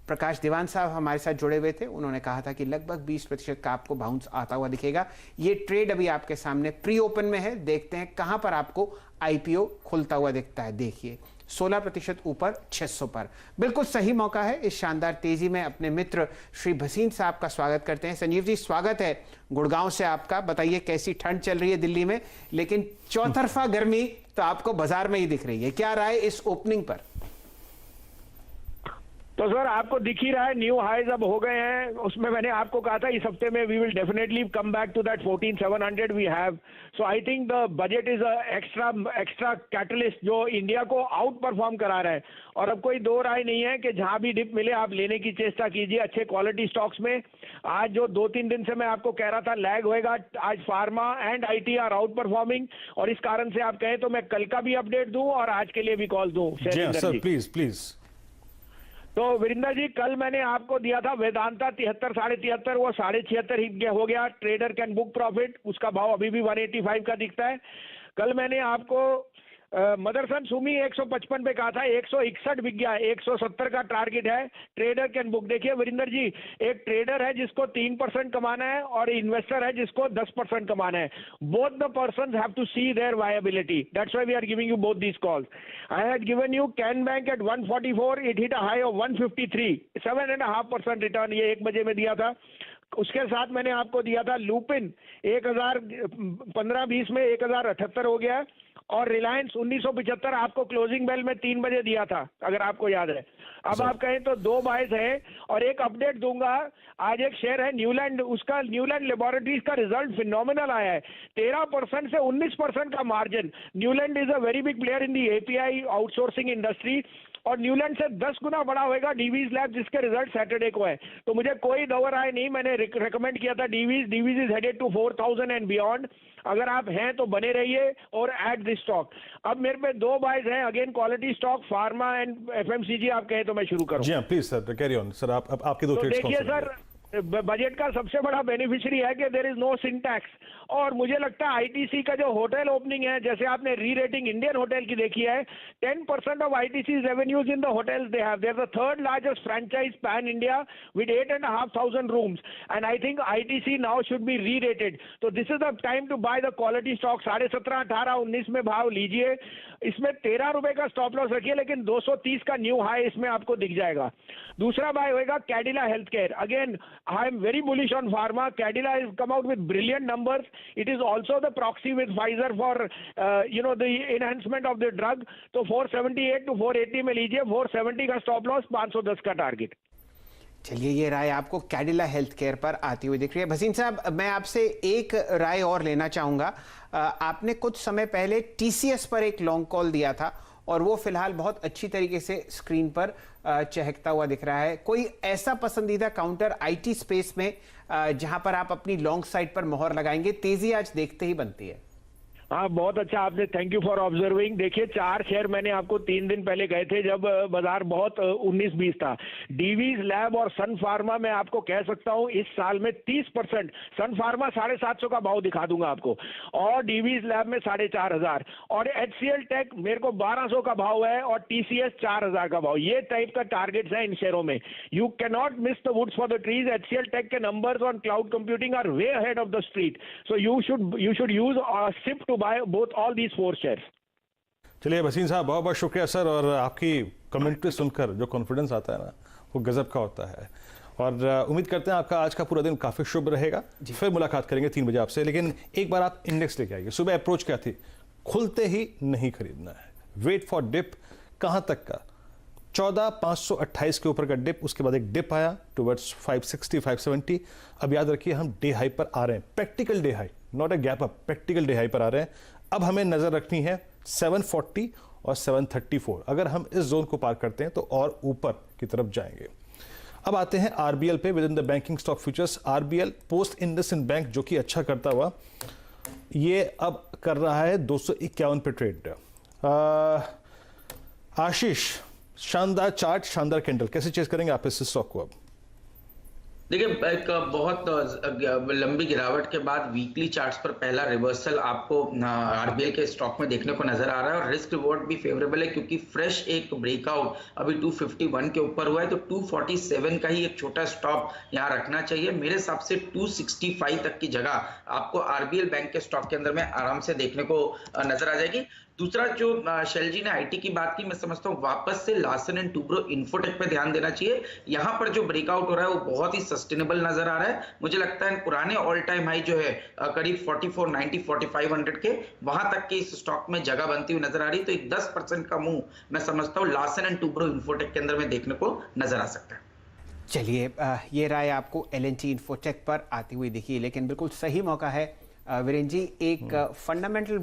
प्रकाश दीवान साहब हमारे साथ जुड़े हुए थे, उन्होंने कहा था कि लगभग 20% का आपको बाउंस आता हुआ दिखेगा। ये ट्रेड अभी आपके सामने प्री ओपन में है, देखते हैं कहां पर आपको आईपीओ खुलता हुआ दिखता है। देखिए 16% ऊपर 600 पर, बिल्कुल सही मौका है इस शानदार तेजी में। अपने मित्र श्री भसीन साहब का स्वागत करते हैं। संजीव जी स्वागत है गुड़गांव से आपका। बताइए कैसी ठंड चल रही है दिल्ली में, लेकिन चौतरफा गर्मी तो आपको बाजार में ही दिख रही है, क्या राय इस ओपनिंग पर? तो सर आपको दिख ही रहा है, न्यू हाईज अब हो गए हैं। उसमें मैंने आपको कहा था इस हफ्ते में we will definitely come back to that 14,700 we have. So I think the budget is extra catalyst जो इंडिया को आउट परफॉर्म करा रहा है। और अब कोई दो राय नहीं है कि जहां भी डिप मिले आप लेने की चेष्टा कीजिए अच्छे क्वालिटी स्टॉक्स में। आज जो 2-3 दिन से मैं आपको कह रहा था लैग होएगा, आज pharma and IT are out performing, और इस कारण से आप कहें तो मैं कल का भी अपडेट दूं और आज के लिए भी कॉल दूं। Sir please please. तो वीरेंद्र जी कल मैंने आपको दिया था वेदांता 73 साढ़े 73, वो 76.5 ही हो गया। ट्रेडर कैन बुक प्रॉफिट, उसका भाव अभी भी 185 का दिखता है। कल मैंने आपको मदरसन सुमी 155 पे कहा था, 161 बिक गया, 170 का टारगेट है। Trader can book. देखिए वीरेंद्र जी, एक ट्रेडर है जिसको 3% कमाना है और इन्वेस्टर है जिसको 10% कमाना है। Both the persons have to see their viability, that's why we are giving you both these calls. I had given you can bank at 144, it hit a high of 153, 7.5% return ये 1 बजे में दिया था। उसके साथ मैंने आपको दिया था लुपिन 1015-20 में 1078 हो गया, और रिलायंस 1975 आपको क्लोजिंग बेल में 3 बजे दिया था अगर आपको याद है। अब आप कहें तो 2 बाइज है और एक अपडेट दूंगा। आज एक शेयर है न्यूलैंड, उसका न्यूलैंड लेबोरेटरीज का रिजल्ट फिनोमिनल आया है, 13% से 19% का margin. Neuland is a very big player in the API outsourcing industry, और न्यूलैंड से 10 गुना बड़ा होएगा डीवीज लैब जिसके रिजल्ट सैटरडे को है। तो मुझे कोई दो राय नहीं, मैंने रिकमेंड किया था Divi's is headed to 4,000 and beyond. अगर आप हैं तो बने रहिए और ऐड दिस स्टॉक। अब मेरे पे 2 बाइज हैं, again quality stock, pharma and FMCG. आप कहें तो मैं शुरू करूं? जी हाँ please sir, carry on sir. आपके दो ट्रेड्स कौन से? देखिए सर, बजट का सबसे बड़ा बेनिफिशियरी है कि देयर इज नो सिंटैक्स, और मुझे लगता है आईटीसी का जो होटल ओपनिंग है, जैसे आपने री रेटिंग इंडियन होटल की देखी है, 10% of ITC revenues in the hotels they have. They are the third largest franchise pan India with 8,500 rooms, and I think ITC now should be re rated. तो this is the time to buy the quality stock. 17.5, 18, 19 में भाव लीजिए। इसमें 13 रुपए का stop loss रखिए, लेकिन 230 का न्यू हाई इसमें आपको दिख जाएगा। दूसरा बाय होएगा Cadila health care. Again I am very bullish on pharma. Cadila has come out with brilliant numbers. It is also the proxy with Pfizer for the enhancement of the drug. तो 478 to 480 में लीजिए, 470 का stop loss, 510 का target. चलिए ये राय आपको Cadila health care पर आती हुई दिख रही है। भसीन साहब मैं आपसे एक राय और लेना चाहूंगा। आपने कुछ समय पहले टीसीएस पर एक लॉन्ग कॉल दिया था और वो फिलहाल बहुत अच्छी तरीके से स्क्रीन पर चहकता हुआ दिख रहा है। कोई ऐसा पसंदीदा काउंटर आईटी स्पेस में जहां पर आप अपनी लॉन्ग साइड पर मोहर लगाएंगे? तेजी आज देखते ही बनती है। हाँ बहुत अच्छा आपने, थैंक यू फॉर ऑब्जर्विंग। देखिए 4 शेयर मैंने आपको 3 दिन पहले गए थे जब बाजार बहुत 19-20 था। डीवीज लैब और सन फार्मा में आपको कह सकता हूँ इस साल में 30%, सन फार्मा 750 का भाव दिखा दूंगा आपको, और डीवीज लैब में 4,500, और एचसीएल टेक मेरे को 1,200 का भाव है, और टीसीएस 4,000 का भाव। ये टाइप का टारगेट्स है इन शेयरों में। You can not miss the woods for the trees. HCL tech के numbers on cloud computing are way ahead of the street, so you should use SIP to buy both all these 4 shares. चलिए भसीन साहब बहुत बहुत शुक्रिया sir, और आपकी commentary सुनकर जो कॉन्फिडेंस आता है ना वो गजब का होता है, और उम्मीद करते हैं आपका आज का पूरा दिन काफ़ी शुभ रहेगा। फिर मुलाकात करेंगे 3 बजे आपसे, लेकिन एक बार आप इंडेक्स लेके आइए। सुबह अप्रोच क्या थी? खुलते ही नहीं खरीदना है, वेट फॉर डिप। कहाँ तक का? 14,528 के ऊपर का डिप, उसके बाद एक डिप आया टुवर्ड्स 560, 570। अब याद रखिए हम डे हाई पर आ रहे हैं, practical day high, not a gap up, practical day high पर आ रहे हैं। अब हमें नजर रखनी है 740 और 734। अगर हम इस जोन को पार करते हैं तो और ऊपर की तरफ जाएंगे। अब आते हैं आरबीएल पे, with in the banking stock futures. RBL post IndusInd bank जो कि अच्छा करता हुआ, ये अब कर रहा है 251 पे ट्रेड। आशीष, शानदार चार्ट, शानदार कैंडल, कैसे चेस करेंगे आप इस स्टॉक को? अब देखिए, एक बहुत लंबी गिरावट के बाद वीकली चार्ट्स पर पहला रिवर्सल आपको आरबीएल के स्टॉक में देखने को नजर आ रहा है और रिस्क रिवॉर्ड भी फेवरेबल है क्योंकि फ्रेश एक ब्रेकआउट अभी 251 के ऊपर हुआ है, तो 247 का ही एक छोटा स्टॉप यहां रखना चाहिए। मेरे हिसाब से 265 तक की जगह आपको आरबीएल बैंक के स्टॉक के अंदर में आराम से देखने को नजर आ जाएगी। दूसरा, जो शैल जी ने आईटी की बात की, मैं समझता हूँ वापस से लार्सन एंड टूब्रो इन्फोटेक पे ध्यान देना चाहिए। यहां पर जो ब्रेकआउट हो रहा है वो बहुत ही सस्टेनेबल नजर आ रहा है। मुझे लगता है पुराने ऑल टाइम हाई जो है करीब 4490 4500 के, वहां तक के इस स्टॉक में जगह बनती हुई नजर आ रही है। तो एक 10% का मूव मैं समझता हूँ लार्सन एंड टूब्रो इन्फोटेक के अंदर में देखने को नजर आ सकता है। चलिए, ये राय आपको एल&टी इन्फोटेक पर आती हुई दिखी, लेकिन बिल्कुल सही मौका है वीरेंद्र जी, एक फंडामेंटल व्यू